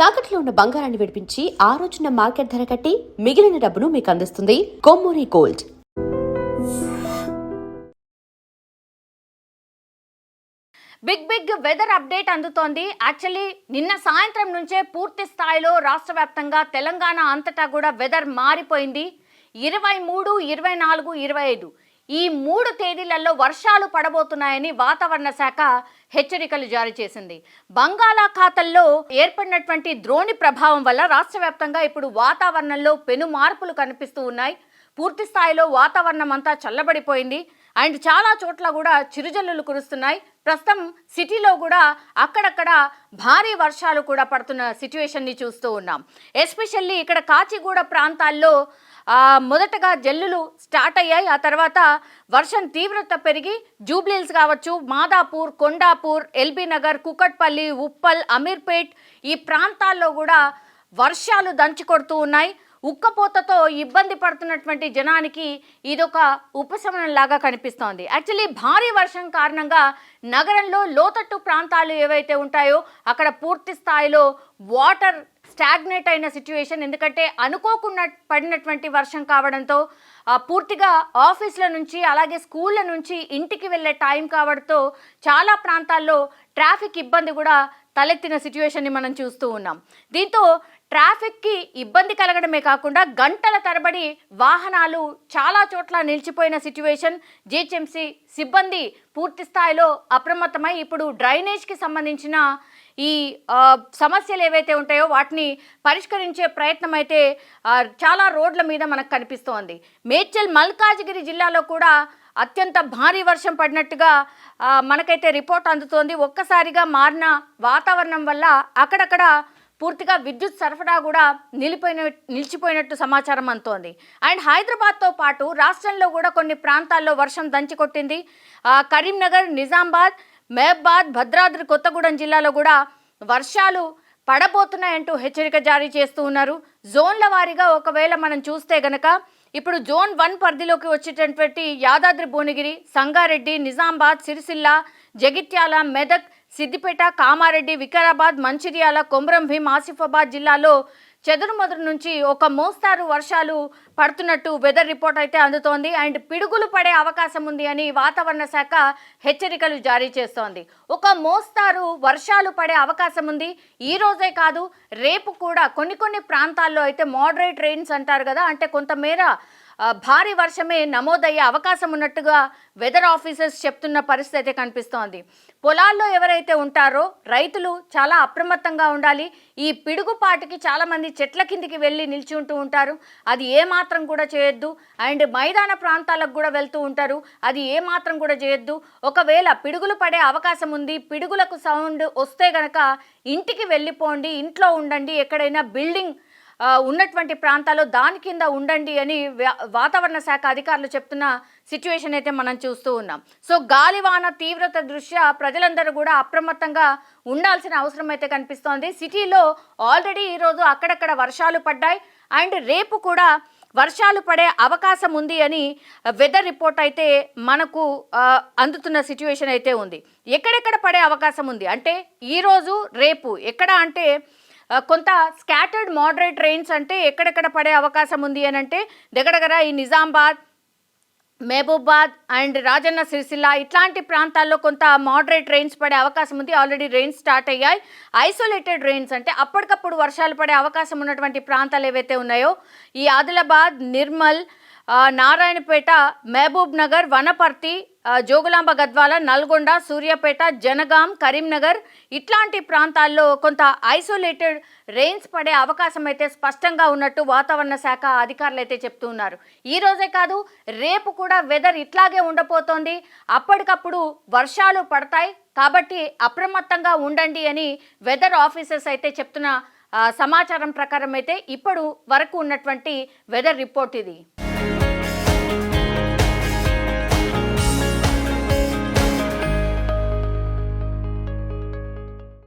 తాకట్లో ఉన్న బంగారాన్ని విడిపించి ఆ రోజున మార్కెట్ ధర కట్టి మిగిలిన డబ్బును మీకు అందిస్తుంది Kommuri gold. Big weather update అందుతోంది. యాక్చువల్లీ నిన్న సాయంత్రం నుంచే పూర్తి స్థాయిలో రాష్ట్ర వ్యాప్తంగా తెలంగాణ అంతటా కూడా వెదర్ మారిపోయింది. 23, 24, 25 ఈ 3 తేదీలలో వర్షాలు పడబోతున్నాయని వాతావరణ శాఖ హెచ్చరికలు జారీ చేసింది. బంగాళాఖాతంలో ఏర్పడినటువంటి ద్రోణి ప్రభావం వల్ల రాష్ట్ర వ్యాప్తంగా ఇప్పుడు వాతావరణంలో పెను మార్పులు కనిపిస్తూ ఉన్నాయి. పూర్తి స్థాయిలో వాతావరణం అంతా చల్లబడిపోయింది అండ్ చాలా చోట్ల కూడా చిరుజల్లులు కురుస్తున్నాయి. ప్రస్తుతం సిటీలో కూడా అక్కడక్కడ భారీ వర్షాలు కూడా పడుతున్న సిచ్యువేషన్ని చూస్తూ ఉన్నాం. ఎస్పెషల్లీ ఇక్కడ కాచిగూడ ప్రాంతాల్లో మొదటగా జల్లులు స్టార్ట్ అయ్యాయి. ఆ తర్వాత వర్షం తీవ్రత పెరిగి జూబ్లీహిల్స్ కావచ్చు, మాదాపూర్, కొండాపూర్, ఎల్బీ నగర్, కుకట్పల్లి, ఉప్పల్, అమీర్పేట్ ఈ ప్రాంతాల్లో కూడా వర్షాలు దంచి కొడుతూ ఉన్నాయి. ఉక్కపోతతో ఇబ్బంది పడుతున్నటువంటి జనానికి ఇదొక ఉపశమనం లాగా కనిపిస్తోంది. యాక్చువల్లీ భారీ వర్షం కారణంగా నగరంలో లోతట్టు ప్రాంతాలు ఏవైతే ఉంటాయో అక్కడ పూర్తి స్థాయిలో వాటర్ స్టాగ్నేట్ అయిన సిచ్యువేషన్. ఎందుకంటే అనుకోకుండా పడినటువంటి వర్షం కావడంతో పూర్తిగా ఆఫీసుల నుంచి అలాగే స్కూళ్ళ నుంచి ఇంటికి వెళ్ళే టైం కావడంతో చాలా ప్రాంతాల్లో ట్రాఫిక్ ఇబ్బంది కూడా తలెత్తిన సిచ్యువేషన్ని మనం చూస్తూ ఉన్నాం. దీంతో ట్రాఫిక్కి ఇబ్బంది కలగడమే కాకుండా గంటల తరబడి వాహనాలు చాలా చోట్ల నిలిచిపోయిన సిచ్యువేషన్. జిహెచ్ఎంసీ సిబ్బంది పూర్తి స్థాయిలో అప్రమత్తమై ఇప్పుడు డ్రైనేజ్కి సంబంధించిన ఈ సమస్యలు ఏవైతే ఉంటాయో వాటిని పరిష్కరించే ప్రయత్నం అయితే చాలా రోడ్ల మీద మనకు కనిపిస్తోంది. మేడ్చల్, మల్కాజిగిరి జిల్లాలో కూడా అత్యంత భారీ వర్షం పడినట్టుగా మనకైతే రిపోర్ట్ అందుతోంది. ఒక్కసారిగా మారిన వాతావరణం వల్ల అక్కడక్కడ పూర్తిగా విద్యుత్ సరఫరా కూడా నిలిచిపోయినట్టు సమాచారం అందుతోంది. అండ్ హైదరాబాద్తో పాటు రాష్ట్రంలో కూడా కొన్ని ప్రాంతాల్లో వర్షం దంచికొట్టింది. కరీంనగర్, నిజామాబాద్, మహబాద్, భద్రాద్రి కొత్తగూడెం జిల్లాలో కూడా వర్షాలు పడబోతున్నాయంటూ హెచ్చరిక జారీ చేస్తూ ఉన్నారు. జోన్ల వారీగా ఒకవేళ మనం చూస్తే గనక ఇప్పుడు జోన్ 1 పరిధిలోకి వచ్చేటటువంటి యాదాద్రి, భువనగిరి, సంగారెడ్డి, నిజామాబాద్, సిరిసిల్ల, జగిత్యాల, మెదక్, సిద్దిపేట, కామారెడ్డి, వికారాబాద్, మంచిర్యాల, కొమరం భీం, ఆసిఫాబాద్ జిల్లాలో చెదురుమదురు నుంచి ఒక మోస్తారు వర్షాలు పడుతున్నట్టు వెదర్ రిపోర్ట్ అయితే అందుతోంది. అండ్ పిడుగులు పడే అవకాశం ఉంది అని వాతావరణ శాఖ హెచ్చరికలు జారీ చేస్తోంది. ఒక మోస్తారు వర్షాలు పడే అవకాశం ఉంది. ఈ రోజే కాదు, రేపు కూడా కొన్ని ప్రాంతాల్లో అయితే మోడరేట్ రెయిన్స్ అంటారు కదా, అంటే కొంతమేర భారీ వర్షమే నమోదయ్యే అవకాశం ఉన్నట్టుగా వెదర్ ఆఫీసర్స్ చెప్తున్న పరిస్థితి అయితే కనిపిస్తోంది. పొలాల్లో ఎవరైతే ఉంటారో రైతులు చాలా అప్రమత్తంగా ఉండాలి. ఈ పిడుగుపాటుకి చాలామంది చెట్ల కిందికి వెళ్ళి నిల్చుంటూ ఉంటారు, అది ఏమాత్రం కూడా చేయొద్దు. అండ్ మైదాన ప్రాంతాలకు కూడా వెళ్తూ ఉంటారు, అది ఏమాత్రం కూడా చేయొద్దు. ఒకవేళ పిడుగులు పడే అవకాశం ఉంది, పిడుగులకు సౌండ్ వస్తే గనక ఇంటికి వెళ్ళిపోండి, ఇంట్లో ఉండండి, ఎక్కడైనా బిల్డింగ్ ఉన్నటువంటి ప్రాంతాల్లో దాని కింద ఉండండి అని వాతావరణ శాఖ అధికారులు చెప్తున్న సిచ్యువేషన్ అయితే మనం చూస్తూ ఉన్నాం. సో గాలివాన తీవ్రత దృష్ట్యా ప్రజలందరూ కూడా అప్రమత్తంగా ఉండాల్సిన అవసరం అయితే కనిపిస్తోంది. సిటీలో ఆల్రెడీ ఈరోజు అక్కడక్కడ వర్షాలు పడ్డాయి అండ్ రేపు కూడా వర్షాలు పడే అవకాశం ఉంది అని వెదర్ రిపోర్ట్ అయితే మనకు అందుతున్న సిచ్యువేషన్ అయితే ఉంది. ఎక్కడెక్కడ పడే అవకాశం ఉంది అంటే ఈరోజు రేపు ఎక్కడ అంటే కొంత స్కాటర్డ్ మోడరేట్ రెయిన్స్ అంటే ఎక్కడెక్కడ పడే అవకాశం ఉంది అని అంటే దగ్గర ఈ నిజామాబాద్, మహబూబాద్ అండ్ రాజన్న సిరిసిల్ల ఇట్లాంటి ప్రాంతాల్లో కొంత మోడరేట్ రెయిన్స్ పడే అవకాశం ఉంది. ఆల్రెడీ రెయిన్స్ స్టార్ట్ అయ్యాయి. ఐసోలేటెడ్ రెయిన్స్ అంటే అప్పటికప్పుడు వర్షాలు పడే అవకాశం ఉన్నటువంటి ప్రాంతాలు ఏవైతే ఉన్నాయో ఈ ఆదిలాబాద్, నిర్మల్, నారాయణపేట, మహబూబ్ నగర్, వనపర్తి, జోగులాంబ గద్వాల, నల్గొండ, సూర్యాపేట, జనగాం, కరీంనగర్ ఇట్లాంటి ప్రాంతాల్లో కొంత ఐసోలేటెడ్ రెయిన్స్ పడే అవకాశం అయితే స్పష్టంగా ఉన్నట్టు వాతావరణ శాఖ అధికారులు అయితే చెప్తూ ఉన్నారు. ఈ రోజే కాదు, రేపు కూడా వెదర్ ఇట్లాగే ఉండబోతోంది. అప్పటికప్పుడు వర్షాలు పడతాయి కాబట్టి అప్రమత్తంగా ఉండండి అని వెదర్ ఆఫీసర్స్ అయితే చెప్తున్న సమాచారం ప్రకారం అయితే ఇప్పుడు వరకు ఉన్నటువంటి వెదర్ రిపోర్ట్ ఇది.